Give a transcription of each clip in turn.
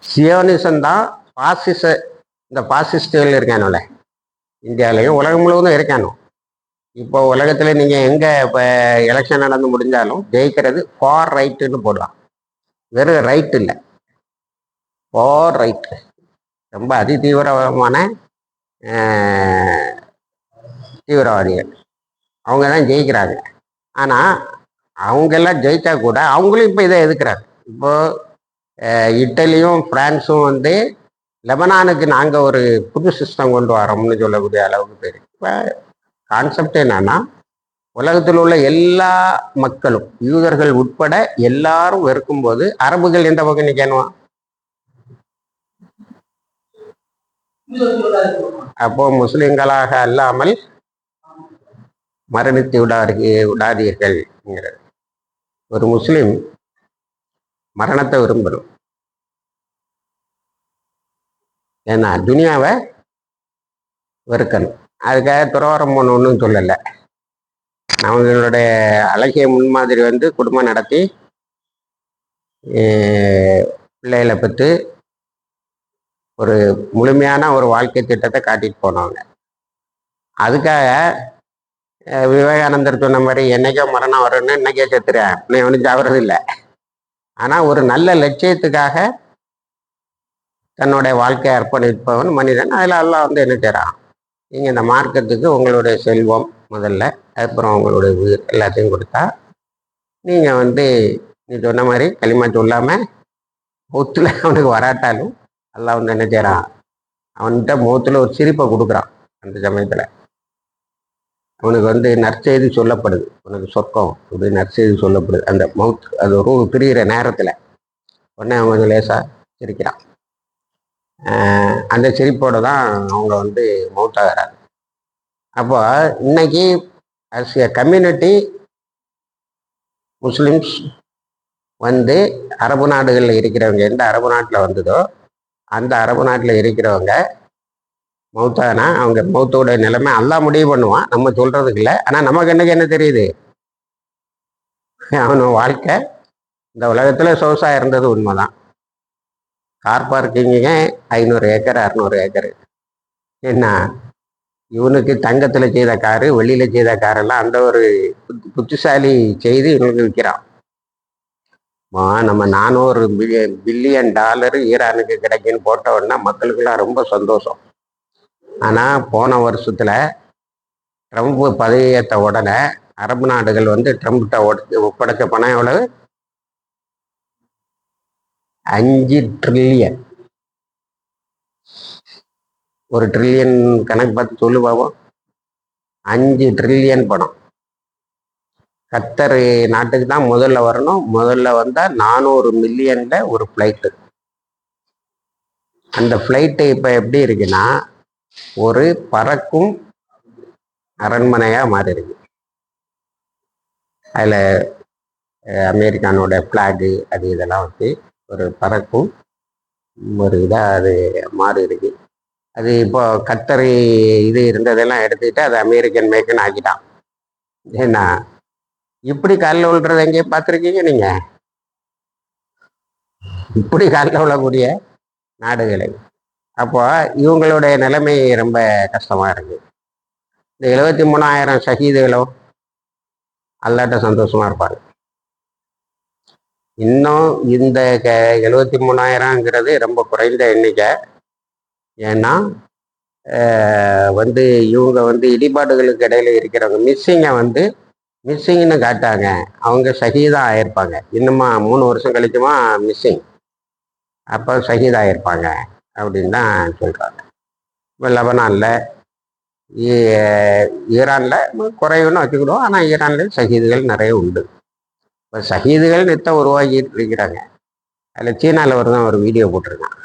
Zionism தான் பாசிச, இந்த பாசிஸ்டுகள் இருக்கானுல இந்தியாவிலையும் உலகம் முழுவதும் இருக்கானோ. இப்போ உலகத்துல நீங்க எங்க இப்போ எலெக்ஷன் நடந்து முடிஞ்சாலும் ஜெயிக்கிறது ஃபார் ரைட்டுன்னு போடலாம். வெறும் ரைட் இல்லை, ஃபார் ரைட். ரொம்ப அதி தீவிரமான தீவிரவாதிகள் அவங்க தான் ஜெயிக்கிறாங்க. ஆனால் அவங்கெல்லாம் ஜெயித்தா கூட அவங்களும் இப்போ இதை எதுக்குறாங்க. இப்போ இட்டலியும் பிரான்ஸும் வந்து லெபனானுக்கு நாங்கள் ஒரு புது சிஸ்டம் கொண்டு வரோம்னு சொல்லக்கூடிய அளவுக்கு பேர். இப்போ கான்செப்ட் என்னன்னா, உலகத்தில் உள்ள எல்லா மக்களும் யூதர்கள் உட்பட எல்லாரும் வெறுக்கும் போது அரபுகள் எந்த பக்கம் நிற்கணும்? அப்போ முஸ்லிம்களாக அல்லாமல் மரணித்து விடாதீர்கள். ஒரு முஸ்லிம் மரணத்தை விரும்பணும். ஏன்னா துனியாவை வெறுக்கணும். அதுக்காக துறவரம் ஒன்றும் சொல்லலை. அவங்களுடைய அழகிய முன்மாதிரி வந்து குடும்பம் நடத்தி பிள்ளைகளை பெற்று ஒரு முழுமையான ஒரு வாழ்க்கை திட்டத்தை காட்டிட்டு போனவங்க. அதுக்காக விவேகானந்தர் சொன்ன மாதிரி என்னைக்கோ மரணம் வரும்னு இன்னைக்கே செத்துறேன் ஒன்றும் சாவறது இல்லை. ஆனால் ஒரு நல்ல லட்சியத்துக்காக தன்னுடைய வாழ்க்கையை அர்ப்பணிப்பவன் மனிதன். அதில் எல்லாம் வந்து என்ன செய்கிறான், நீங்கள் இந்த மார்க்கத்துக்கு உங்களுடைய செல்வம் முதல்ல, அப்புறம் உங்களுடைய உயிர் எல்லாத்தையும் கொடுத்தா நீங்கள் வந்து நீ சொன்ன மாதிரி களிமா சொல்லாமல் மூத்தில் அவனுக்கு வராட்டாலும் எல்லாம் வந்து என்ன செய்கிறான், அவன்கிட்ட முகத்தில் ஒரு சிரிப்பை கொடுக்குறான். அந்த சமயத்தில் அவனுக்கு வந்து நற்செய்தி சொல்லப்படுது, உனக்கு சொர்க்கம் அப்படி நற்செய்தி சொல்லப்படுது. அந்த மவுத் அது ஒரு பிரிகிற நேரத்தில் உடனே அவன் கொஞ்சம் லேசாக சிரிக்கிறான். அந்த சிரிப்போடு தான் அவங்க வந்து மவுத்தாகிறாங்க. அப்போ இன்னைக்கு அஸ் எ கம்யூனிட்டி முஸ்லிம்ஸ் வந்து அரபு நாடுகளில் இருக்கிறவங்க, எந்த அரபு நாட்டில் வந்ததோ அந்த அரபு நாட்டில் இருக்கிறவங்க மௌத்தானா அவங்க மௌத்தோட நிலைமை எல்லாம் முடிவு பண்ணுவான். நம்ம சொல்றதுக்கு இல்லை. ஆனால் நமக்கு என்ன தெரியுது, அவனோட வாழ்க்கை இந்த உலகத்தில் சொகுசாக இருந்தது உண்மைதான். கார் பார்க்கிங்க 500 ஏக்கர் 600 ஏக்கர். என்ன இவனுக்கு தங்கத்தில் செய்த காரு, வெளியில் செய்த காரெல்லாம் அந்த ஒரு புத்திசாலி செய்து இவனுக்கு விற்கிறான். நம்ம 400 பில்லியன் டாலர் ஈரானுக்கு கிடைக்குன்னு போட்ட உடனே மக்களுக்கெல்லாம் ரொம்ப சந்தோஷம். ஆனால் போன வருஷத்தில் ட்ரம்ப் பதவியேற்ற உடனே அரபு நாடுகள் வந்து ட்ரம்ப்கிட்ட ஒப்படைச்ச பணம் எவ்வளவு? 5 ட்ரில்லியன். ஒரு ட்ரில்லியன் கணக்கு பார்த்து சொல்லு பாவோம். 5 ட்ரில்லியன் பணம் கத்தர் நாட்டுக்கு தான் முதல்ல வரணும். முதல்ல வந்தால் 400 மில்லியன்ல ஒரு ஃப்ளைட்டு. அந்த ஃப்ளைட்டு இப்போ எப்படி இருக்குன்னா ஒரு பறக்கும் அரண்மனையாக மாறி இருக்கு. அதில் அமெரிக்கானோட ஃப்ளாகு அது இதெல்லாம் வச்சு ஒரு பறக்கும் ஒரு இதாக அது மாறி இருக்கு. அது இப்போ கத்தர் இது இருந்ததெல்லாம் எடுத்துக்கிட்டு அது அமெரிக்கன் மேக்குன்னு ஆக்கிட்டான். ஏன்னா இப்படி காலில் விழுறத எங்கேயும் பார்த்துருக்கீங்க நீங்க? இப்படி காலில் விழக்கூடிய நாடுகளை. அப்போ இவங்களுடைய நிலைமை ரொம்ப கஷ்டமா இருக்கு. இந்த 73,000 ஷஹீதுகளும் அல்லாட்ட சந்தோஷமா இருப்பாங்க. இன்னும் இந்த 73,000ங்கிறது ரொம்ப குறைந்த எண்ணிக்கை. ஏன்னா வந்து இவங்க வந்து இடிபாடுகளுக்கு இடையில இருக்கிறவங்க மிஸ்ஸிங்கை வந்து மிஸ்ஸிங்னு காட்டாங்க. அவங்க ஷஹீதா ஆயிருப்பாங்க. இன்னுமா 3 வருஷம் கழிச்சுமா மிஸ்ஸிங், அப்போ ஷஹீதா ஆயிருப்பாங்க அப்படின்னு தான் சொல்றாங்க. இப்போ லெபனான்ல ஈரானில் குறைவுன்னு வச்சுக்கிடுவோம். ஆனால் ஈரானில் ஷஹீதுகள் நிறைய உண்டு. இப்போ ஷஹீதுகள் நித்த உருவாக்கிட்டு இருக்கிறாங்க. அதில் சீனாவில் ஒரு தான் ஒரு வீடியோ போட்டிருக்கான்.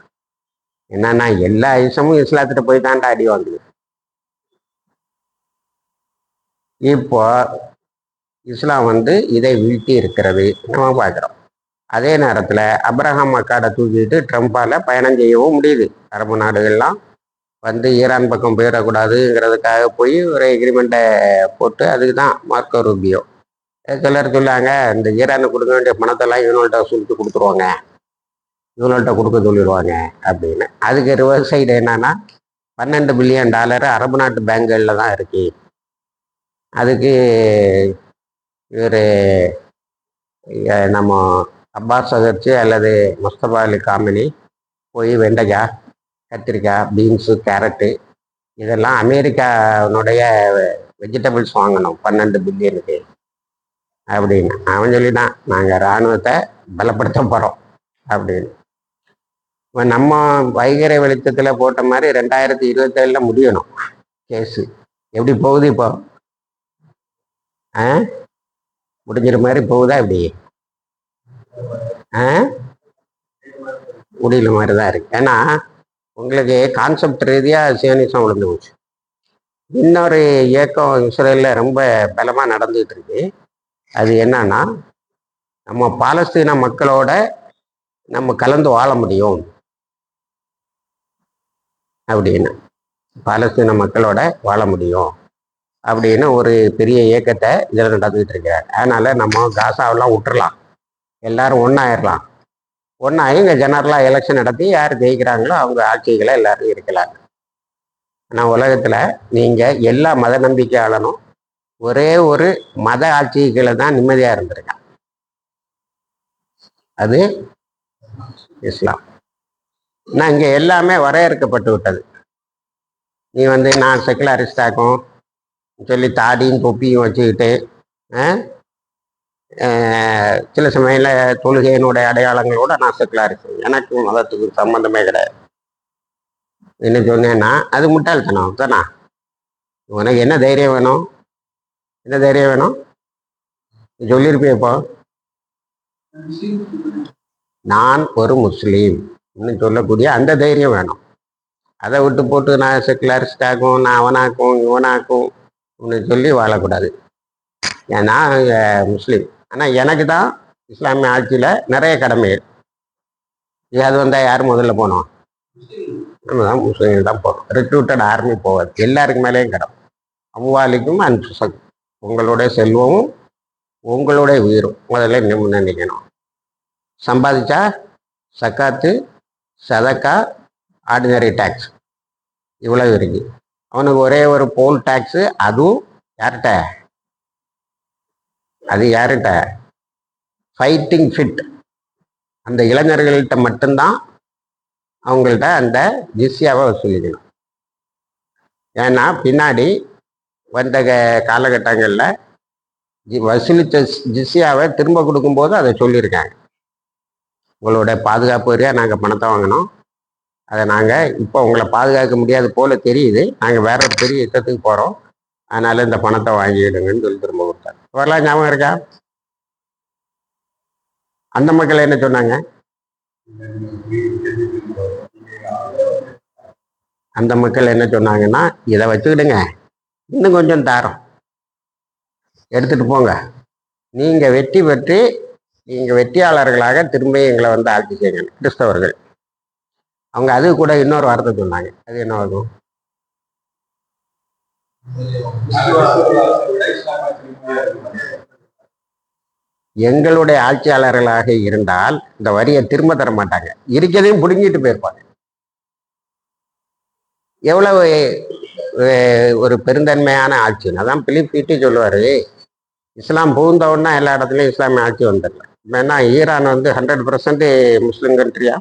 என்னன்னா எல்லா இசமும் இஸ்லாத்திட்ட போய் தாண்டா அடி வாங்குது. இப்போ இஸ்லாம் வந்து இதை வீழ்த்தி இருக்கிறது நம்ம பார்க்குறோம். அதே நேரத்தில் அப்ரஹாம் அக்காடை தூக்கிட்டு ட்ரம்ப்பால் பயணம் செய்யவும் முடியுது. அரபு நாடுகள்லாம் வந்து ஈரான் பக்கம் போயிடக்கூடாதுங்கிறதுக்காக போய் ஒரு எக்ரிமெண்ட்டை போட்டு அதுக்கு தான் மார்க்கோ ரூபியோ. சிலர் சொல்லாங்க இந்த ஈரானுக்கு கொடுக்க வேண்டிய பணத்தெல்லாம் இவனோட சுருட்டு கொடுத்துருவாங்க இவங்கள்ட்ட கொடுக்க சொல்லிடுவாங்க அப்படின்னு. அதுக்கு ரிவர்ஸ் சைடு என்னன்னா, $12 பில்லியன் அரபு நாட்டு பேங்குகளில் தான் இருக்கு. அதுக்கு இவர் நம்ம அப்பாஸ் அகர்ச்சி அல்லது முஸ்தபா அலி காமினி போய் வெண்டைக்காய், கத்திரிக்காய், பீன்ஸு, கேரட்டு இதெல்லாம் அமெரிக்காவுடைய வெஜிடபிள்ஸ் வாங்கணும் 12 பில்லியனுக்கு அப்படின்னு. அவன் சொல்லிட்டான், நாங்கள் இராணுவத்தை பலப்படுத்த போகிறோம் அப்படின்னு. இப்போ நம்ம வைகரை வெளிச்சத்தில் போட்ட மாதிரி 2027 முடியணும் கேஸு. எப்படி போகுது இப்போ? முடிஞ்சிற மாதிரி போகுதா இப்படி? முடியல மாதிரி தான் இருக்கு. ஏன்னா உங்களுக்கு கான்செப்ட் ரீதியாக சியோனிசம் விழுந்து போச்சு. இன்னொரு இயக்கம் இஸ்ரேலில் ரொம்ப பலமாக நடந்துகிட்டு இருக்கு. அது என்னன்னா, நம்ம பாலஸ்தீன மக்களோட நம்ம கலந்து வாழ முடியும் அப்படின்னு, பாலஸ்தீன மக்களோட வாழ முடியும் அப்படின்னு ஒரு பெரிய இயக்கத்தை இதில் நடந்துகிட்டு இருக்கிறார். அதனால நம்ம காசாவெல்லாம் விட்டுறலாம், எல்லாரும் ஒன்றாயிடலாம். ஒன்றாகி இங்கே ஜெனரலாக எலெக்ஷன் நடத்தி யார் ஜெயிக்கிறாங்களோ அவங்க ஆட்சிகளை எல்லாரும் இருக்கலாம். ஆனால் உலகத்தில் நீங்கள் எல்லா மத நம்பிக்கையாளனும் ஒரே ஒரு மத ஆட்சிகளை தான் நிம்மதியாக இருந்திருக்கான், அது இஸ்லாம். ஆனால் இங்கே எல்லாமே வரையறுக்கப்பட்டு விட்டது. நீ நான் செக்குலரிஸ்டாக்கும் சொல்லி தாடியும் தொப்பியும் வச்சுக்கிட்டு சில சமயத்தில் தொழுகையினுடைய அடையாளங்களோட நான் செக்குலரிஸ்ட், எனக்கு மதத்துக்கு சம்மந்தமே கிடையாது என்ன சொன்னேன்னா அது முட்டாள்தனம் தானா? உனக்கு என்ன தைரியம் வேணும்? என்ன தைரியம் வேணும்? சொல்லியிருப்பேப்போ, நான் ஒரு முஸ்லீம் சொல்லக்கூடிய அந்த தைரியம் வேணும். அதை விட்டு போட்டு நான் செக்குலரிஸ்டாக்கும், நான் அவனாக்கும் இவனாக்கும் சொல்லி வாழக்கூடாது. ஏன்னா முஸ்லீம். ஆனால் எனக்கு தான் இஸ்லாமிய ஆட்சியில் நிறைய கடமைகள். அது வந்தால் யார் முதல்ல போனோம்? நம்ம தான் முஸ்லீம்கள் தான் போகிறோம். ரெக்ரூட்டட் ஆர்மி போவாது, எல்லாருக்கு மேலேயும் கடமை. அவ்வாலிக்கும் அன்புசக், உங்களுடைய செல்வமும் உங்களுடைய உயிரும் முதல்ல நினைக்கணும். சம்பாதிச்சா சக்காத்து, சதக்கா, ஆர்டினரி டேக்ஸ் இவ்வளவு இருக்கு. அவனுக்கு ஒரே ஒரு போல் டேக்ஸு, அதுவும் யார்கிட்ட? அது யார்கிட்ட? ஃபைட்டிங் ஃபிட் அந்த இளைஞர்கள்ட்ட மட்டும்தான் அவங்கள்ட்ட அந்த ஜிஸ்யாவை வசூலிக்கணும். ஏன்னா பின்னாடி வந்த காலகட்டங்களில் வசூலித்த ஜிஸ்யாவை திரும்ப கொடுக்கும்போது அதை சொல்லியிருக்காங்க, உங்களோட பாதுகாப்பு வரையா நாங்கள் பணத்தை வாங்கினோம், அதை நாங்கள் இப்போ உங்களை பாதுகாக்க முடியாது போல தெரியுது, நாங்கள் வேற ஒரு பெரிய யுத்தத்துக்கு போகிறோம், அதனால இந்த பணத்தை வாங்கிடுங்கன்னு சொல்லி திரும்ப கொடுத்தாங்க. வரலாம் ஞாபகம் இருக்கா? அந்த மக்கள் என்ன சொன்னாங்க? அந்த மக்கள் என்ன சொன்னாங்கன்னா, இதை வச்சுக்கிடுங்க, இன்னும் கொஞ்சம் தாரம் எடுத்துட்டு போங்க, நீங்க வெற்றி பெற்று நீங்க வெற்றியாளர்களாக திரும்ப எங்களை ஆட்சி செய்யுங்க. கிறிஸ்தவர்கள் அவங்க அது கூட இன்னொரு வார்த்தை சொன்னாங்க. அது என்ன ஆகும்? எங்களுடைய ஆட்சியாளர்களாக இருந்தால் இந்த வரியை திரும்ப தர மாட்டாங்க, இருக்கிறதையும் பிடுங்கிட்டு போயிருப்பாங்க. எவ்வளவு ஒரு பெருந்தன்மையான ஆட்சி. அதான் பிலிப் பீட்டி சொல்லுவாரு, இஸ்லாம் புகுந்தவுடனே எல்லா இடத்துலையும் இஸ்லாமிய ஆட்சி வந்துடல. ஏன்னா ஈரான் 100% முஸ்லிம் கண்ட்ரியா,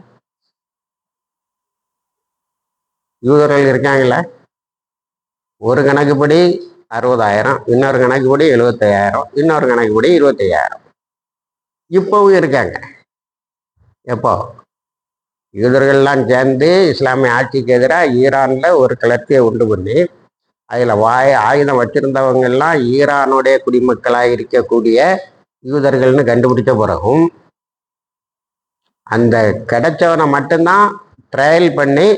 யூதர்கள் இருக்காங்களே. ஒரு கணக்குப்படி 60,000, இன்னொரு கணக்குப்படி 75,000, இன்னொரு கணக்குப்படி 25,000 இப்பவும் இருக்காங்க. எப்போ யூதர்கள்லாம் சேர்ந்து இஸ்லாமிய ஆட்சிக்கு எதிராக ஈரான்ல ஒரு கிளர்ச்சியை உண்டு பண்ணி அதில் ஆயுதம் வச்சிருந்தவங்கெல்லாம் ஈரானுடைய குடிமக்களாக இருக்கக்கூடிய யூதர்கள்னு கண்டுபிடிச்ச பிறகும் அந்த கிடைச்சவனை மட்டும்தான் ட்ரையல் பண்ணி,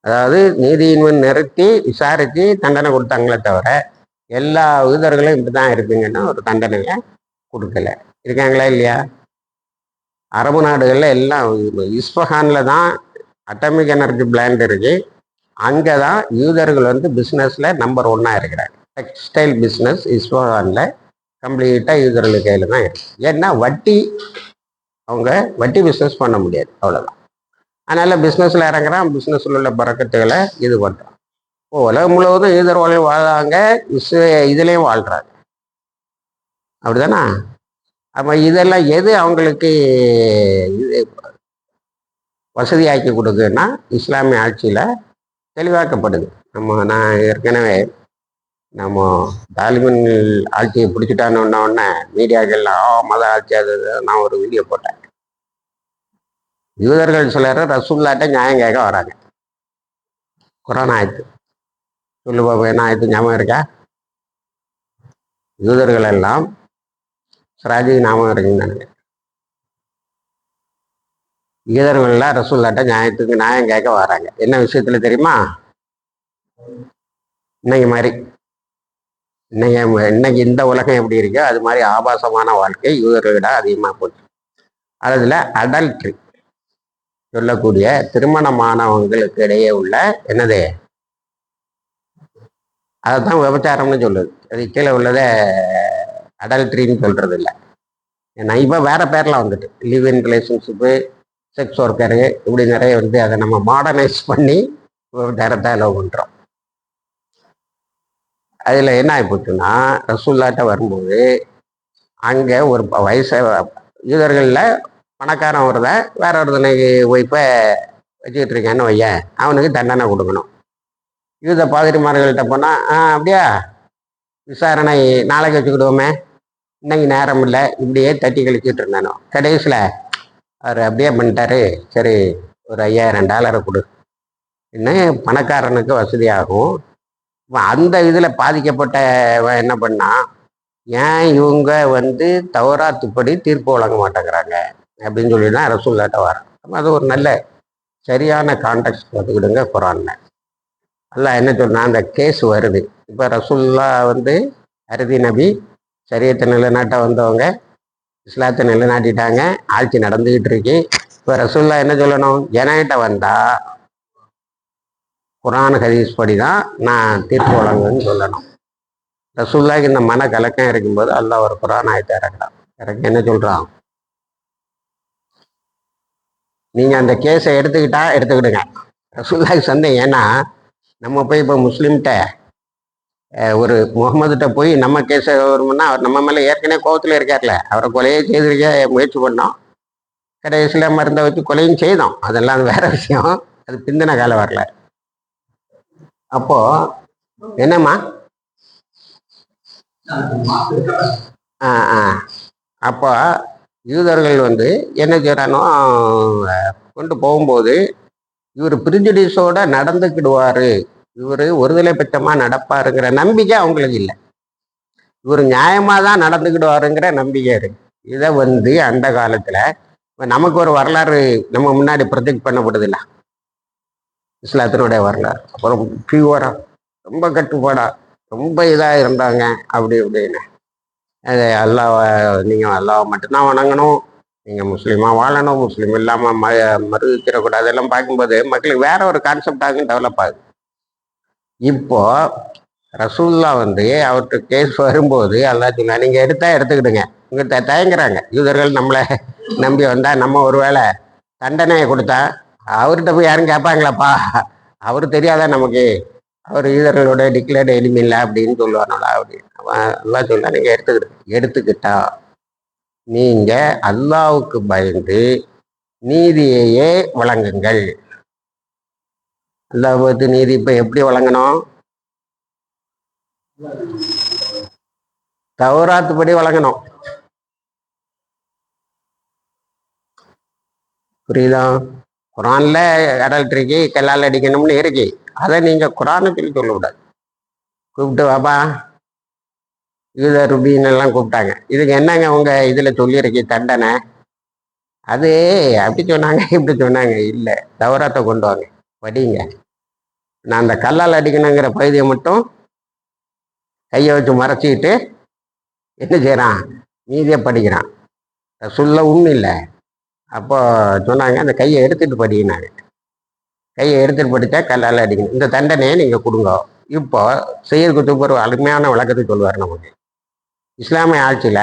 அதாவது நீதியின் நிறுத்தி விசாரித்து தண்டனை கொடுத்தாங்களே தவிர எல்லா யூதர்களும் இப்படி தான் இருக்குங்கன்னா ஒரு தண்டனையை கொடுக்கல. இருக்காங்களா இல்லையா? அரபு நாடுகளில் எல்லாம் இஸ்பஹான்ல தான் அட்டாமிக் எனர்ஜி பிளான்ட் இருக்கு. அங்கே தான் யூதர்கள் பிஸ்னஸில் நம்பர் 1 இருக்கிறாங்க. டெக்ஸ்டைல் பிஸ்னஸ் இஸ்பஹானில் கம்ப்ளீட்டாக யூதர்கள் கையில் தான் இருக்கு. ஏன்னா வட்டி அவங்க வட்டி பிஸ்னஸ் பண்ண முடியாது, அவ்வளோதான். அதனால பிஸ்னஸில் இறங்குறான், பிஸ்னஸில் உள்ள பறக்கத்துகளை இது பண்ணுறான். இப்போ உலகம் முழுவதும் யூதர்களையும் வாழ்றாங்க, இதுலேயும் வாழ்கிறாங்க, அப்படிதானா? அப்போ இதெல்லாம் எது அவங்களுக்கு இது வசதியாக்கி கொடுக்குன்னா இஸ்லாமிய ஆட்சியில் தெளிவாக்கப்படுது. நான் ஏற்கனவே நம்ம தாலிபன் ஆட்சியை பிடிச்சிட்டான்னு உடனே மீடியாக்கள்லாம் மத ஆட்சி அது நான் ஒரு வீடியோ போட்டேன். யூதர்கள் சிலர் ரசூல்லாட்ட நியாயம் கேட்க வராங்க. குரான் ஆயத்து சொல்லு பாபு, என்ன ஆயத்து ஞாபகம் இருக்கா? யூதர்கள் எல்லாம் சிராஜி ஞாபகம் இருக்குன்னு நினைக்கிறேன். யூதர்கள்லாம் ரசூல்லாட்ட நியாயம் கேட்க வராங்க. என்ன விஷயத்துல தெரியுமா? இன்னைக்கு மாதிரி இன்னைக்கு இந்த உலகம் எப்படி இருக்கோ அது மாதிரி ஆபாசமான வாழ்க்கை யூதர்களிட அதிகமாக போச்சு. அதுல அடல்ட்ரி சொல்லக்கூடிய திருமணமானவங்களுக்கு இடையே உள்ள என்னது, அதைத்தான் விபச்சாரம்னு சொல்லுது. அது கீழே உள்ளதை அடல்ட்ரின்னு சொல்றது இல்லை. ஏன்னா இப்போ வேற பேர்லாம் வந்துட்டு live in relationship, sex worker, இப்படி நிறைய வந்து அதை நம்ம மாடர்னைஸ் பண்ணி விபச்சாரத்தை லவ் பண்ணுறோம். அதில் என்ன ஆகிப்போச்சுன்னா, ரசூல்லாட்ட வரும்போது அங்கே ஒரு வயசு யூதர்களில் பணக்காரன் ஒருத வேற ஒருத்தனைக்கு ஒய்ஃபை வச்சுக்கிட்டு இருக்கேன்னு வையன், அவனுக்கு தண்டனை கொடுக்கணும். யூத பாதிரிமார்கள்ட்ட போனால் அப்படியா விசாரணை நாளைக்கு வச்சுக்கிடுவோமே, இன்னைக்கு நேரம் இல்லை, இப்படியே தட்டி கழிச்சிட்டு இருந்தானோ. கடைசியில் அவர் அப்படியே பண்ணிட்டாரு, சரி ஒரு $5000 கொடு, இன்னும் பணக்காரனுக்கு வசதியாகும். அந்த இதில் பாதிக்கப்பட்ட என்ன பண்ணா, ஏன் இவங்க வந்து தவறாத்துப்படி தீர்ப்பு வழங்க மாட்டேங்கிறாங்க அப்படின்னு சொல்லி தான் ரசூல்லாட்ட வரோம். அது ஒரு நல்ல சரியான கான்டெக்ட் பார்த்துக்கிடுங்க. குரான்ல அல்லாஹ் என்ன சொன்னா, அந்த கேஸ் வருது. இப்போ ரசூல்லா வந்து அறுதி நபி, சரியத்தை நிலைநாட்ட வந்தவங்க, இஸ்லாத்தை நிலைநாட்டிட்டாங்க, ஆட்சி நடந்துகிட்டு இருக்கு. இப்போ ரசூல்லா என்ன சொல்லணும்? என்கிட்ட வந்தா குரான் ஹதீஸ் படி தான் நான் தீர்ப்பு வழங்குன்னு சொல்லணும். ரசூல்லாக்கு இந்த மன கலக்கம் இருக்கும்போது அல்லாஹ் ஒரு குரான் ஆயத்தை இறக்குறான். இறக்கி என்ன சொல்றான்? நீங்க அந்த கேஸை எடுத்துக்கிடுங்க. ரசூல்லாக்கு சந்தேகம். ஏன்னா நம்ம போய் இப்போ முஸ்லீம்கிட்ட ஒரு முகமதுகிட்ட போய் நம்ம கேஸ வரும்னா, அவர் நம்ம மேலே ஏற்கனவே கோபத்தில் இருக்கார்ல, அவரை கொலையே செய்திருக்க முயற்சி பண்ணோம், கடைசியில் மருந்தை வச்சு கொலையும் செய்தோம், அதெல்லாம் வேற விஷயம், அது பிந்தின கால வரல. அப்போ என்னம்மா அப்போ யூதர்கள் வந்து என்ன செய்யறானோ கொண்டு போகும்போது இவர் பிரிஜுடிஸோட நடந்துக்கிடுவாரு, இவர் ஒருதலை பட்சமா நடப்பாருங்கிற நம்பிக்கை அவங்களுக்கு இல்லை. இவர் நியாயமா தான் நடந்துக்கிடுவாருங்கிற நம்பிக்கை இருக்கு. இதை வந்து அந்த காலத்துல நமக்கு ஒரு வரலாறு நம்ம முன்னாடி ப்ரொஜெக்ட் பண்ணப்படுது இல்லை, இஸ்லாத்தினுடைய வரலாறு. அப்புறம் பியூரா ரொம்ப கட்டுப்பாடா ரொம்ப இதாக இருந்தாங்க அப்படி இப்படின்னு. அது அல்லாஹ், நீங்கள் அல்லாஹ் மட்டும்தான் வணங்கணும், நீங்கள் முஸ்லீமாக வாழணும், முஸ்லீம் இல்லாமல் மறுவிச்சிடக்கூடாது, அதெல்லாம் பார்க்கும்போது மக்களுக்கு வேற ஒரு கான்செப்டாக டெவலப் ஆகுது. இப்போ ரசூல்லா வந்து அவர்கிட்ட கேஸ் வரும்போது அல்லாஹ் சொன்னா, நீங்கள் எடுத்துக்கிடுங்க. இங்கே தயங்குறாங்க யூதர்கள், நம்மளை நம்பி வந்தால் நம்ம ஒருவேளை தண்டனையை கொடுத்தா அவர்கிட்ட போய் யாரும் கேட்பாங்களாப்பா, அவரு தெரியாதா நமக்கு, அவர் யூதர்களோட டிக்ளேர்டு எனிமி இல்லை அப்படின்னு சொல்லுவாங்களா அப்படின்னு. அல்லாஹ் சொன்னா, நீங்க எடுத்துக்கிட்டா நீங்க அல்லாவுக்கு பயந்து நீதியையே வழங்குங்கள். அல்லாஹ் பார்த்து நீதி இப்ப எப்படி வழங்கணும்? தௌராத்துப்படி வழங்கணும். புரியுதா? குரான்ல அடல்ட்ரிக்கு கல்லால் அடிக்கணும்னு இருக்கு, அதை நீங்க குரானுக்கு சொல்லக்கூடாது. கூப்பிட்டு வாப்பா யூத ருபின்னு எல்லாம் கூப்பிட்டாங்க, இதுக்கு என்னங்க உங்க இதுல சொல்லியிருக்கு தண்டனை? அது அப்படி சொன்னாங்க இப்படி சொன்னாங்க, இல்லை தௌராத்தை கொண்டு வாங்க படிங்க. நான் அந்த கல்லால் அடிக்கணுங்கிற பகுதியை மட்டும் கையை வச்சு மறைச்சிக்கிட்டு என்ன செய்யறான், நீதியை படிக்கிறான். சொல்ல உண்மை இல்லை. அப்போ சொன்னாங்க, அந்த கையை எடுத்துட்டு படினாங்க. கையை எடுத்துட்டு படித்தா கல்லால் அடிக்கணும், இந்த தண்டனையை நீங்க கொடுங்க. இப்போ செய்யறதுக்கு ஒரு அருமையான விளக்கத்தை சொல்லுவார் நமக்கு. இஸ்லாமிய ஆட்சியில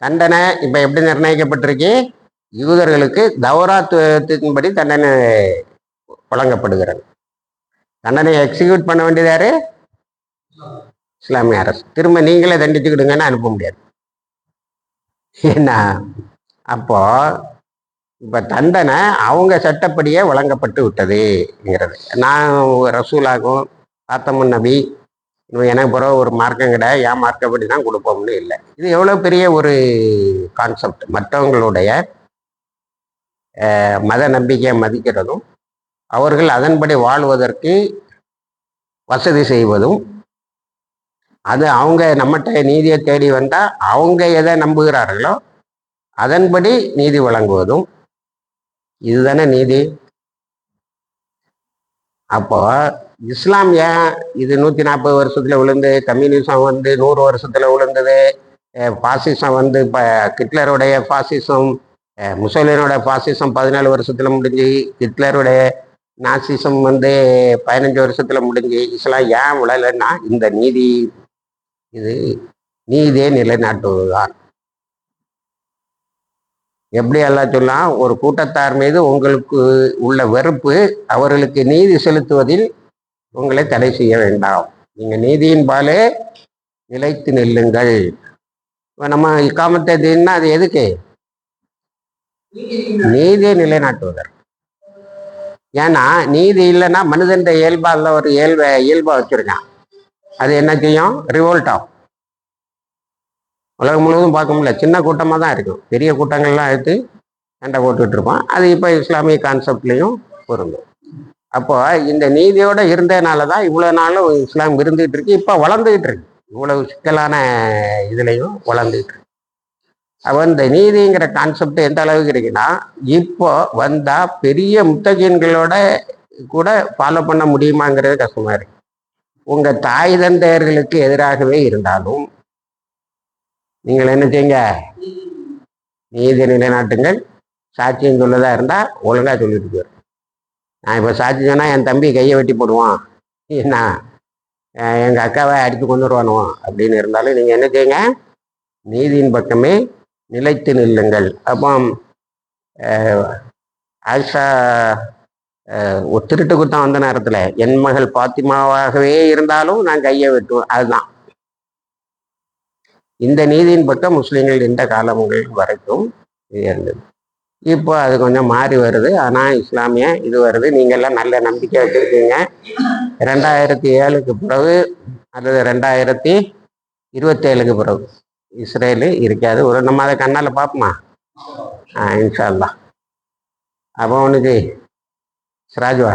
தண்டனை இப்ப எப்படி நிர்ணயிக்கப்பட்டிருக்கு? யூதர்களுக்கு தௌராத்தின்படி தண்டனை வழங்கப்படுகிறது. தண்டனை எக்ஸிக்யூட் பண்ண வேண்டியது யாரு? இஸ்லாமிய அரசு. திரும்ப நீங்களே தண்டிச்சுக்கிடுங்கன்னு அனுப்ப முடியாது. ஏன்னா அப்போ இப்ப தண்டனை அவங்க சட்டப்படியே வழங்கப்பட்டு விட்டதுங்கிறது. நான் ரசூலாகும் பாத்தமுன் நபி எனக்கு பிறகு ஒரு மார்க்கம் கிடையாது, என் மார்க்கப்படி தான் கொடுப்போம்னு இல்லை. இது எவ்வளவு பெரிய ஒரு கான்செப்ட். மற்றவங்களுடைய மத நம்பிக்கையை மதிக்கிறதும் அவர்கள் அதன்படி வாழ்வதற்கு வசதி செய்வதும், அது அவங்க நம்மகிட்ட நீதியை தேடி வந்தா அவங்க எதை நம்புகிறார்களோ அதன்படி நீதி வழங்குவதும் இதுதானே நீதி. அப்போ இஸ்லாம் ஏன் இது 140 வருஷத்துல விழுந்து, கம்யூனிசம் வந்து 100 வருஷத்துல விழுந்தது, பாசிசம் வந்து இப்ப ஹிட்லருடைய பாசிசம், முசோலினோட பாசிசம் 14 வருஷத்துல முடிஞ்சு, ஹிட்லருடைய நாசிசம் வந்து 15 வருஷத்துல முடிஞ்சு, இஸ்லாம் ஏன் விழலைன்னா இந்த நீதி, இது நீதியை நிலைநாட்டுவதுதான். எப்படி எல்லாம் சொல்லலாம், ஒரு கூட்டத்தார் மீது உங்களுக்கு உள்ள வெறுப்பு அவர்களுக்கு நீதி செலுத்துவதில் உங்களை தடை செய்ய வேண்டாம், நீங்க நீதியின் பாலே நிலைத்து நில்லுங்கள். நம்ம இக்காமத்தை தீன்னா அது எதுக்கு? நீதியை நிலைநாட்டுவதற்கு. ஏன்னா நீதி இல்லைன்னா மனிதன் இயல்பால ஒரு இயல்பா வச்சிருக்கான், அது என்ன செய்யும்? ரிவோல்ட் ஆகும். உலகம் முழுவதும் பார்க்க முடியல, சின்ன கூட்டமாக தான் இருக்கும், பெரிய கூட்டங்கள்லாம் எடுத்து சண்டை போட்டுட்டு இருப்பான். அது இப்போ இஸ்லாமிய கான்செப்ட்லையும் பொருந்தும். அப்போ இந்த நீதியோட இருந்ததுனால தான் இவ்வளோ நாளும் இஸ்லாம் இருந்துகிட்டு இருக்கு, இப்போ வளர்ந்துகிட்டு இருக்கு, இவ்வளவு சிக்கலான இதுலையும் வளர்ந்துகிட்டு இருக்கு. அப்போ இந்த நீதிங்கிற கான்செப்ட் எந்த அளவுக்கு இருக்குன்னா, இப்போ வந்தா பெரிய முத்தகீன்களோட கூட ஃபாலோ பண்ண முடியுமாங்கிறது கஷ்டமா இருக்கு. உங்க தாய் தந்தையர்களுக்கு எதிராகவே இருந்தாலும் நீங்கள் என்ன செய்யுங்க? நீதி நிலைநாட்டுங்கள். சாட்சியம் சொல்லதா இருந்தா ஒழுங்கா சொல்லிட்டு போயிடும். நான் இப்போ சாட்சி சொன்னா என் தம்பி கையை வெட்டி போடுவான், என்ன எங்க அக்காவை அடித்து கொண்டு வருவானுவோம் அப்படின்னு இருந்தாலும் நீங்க என்ன செய்யுங்க? நீதியின் பக்கமே நிலைத்து நில்லுங்கள். அப்போ ஆயிஷா ஒரு திருட்டு குத்தம் வந்த நேரத்துல என் மகள் பாத்திமாவாகவே இருந்தாலும் நான் கையை வெட்டுவேன். அதுதான் இந்த நீதியின் பக்கம் முஸ்லீம்கள் இந்த காலங்கள் வரைக்கும் இருந்தது. இப்போ அது கொஞ்சம் மாறி வருது. ஆனால் இஸ்லாமிய இது வருது. நீங்கள்லாம் நல்ல நம்பிக்கை வச்சுருக்கீங்க. 2007க்கு பிறகு அல்லது 2027க்கு பிறகு இஸ்ரேலு இருக்காது. ஒரு நம்ம அதை கண்ணால் பார்ப்போமா? இன்ஷா அல்லாஹ். அப்போ உனக்கு சிராஜ்வா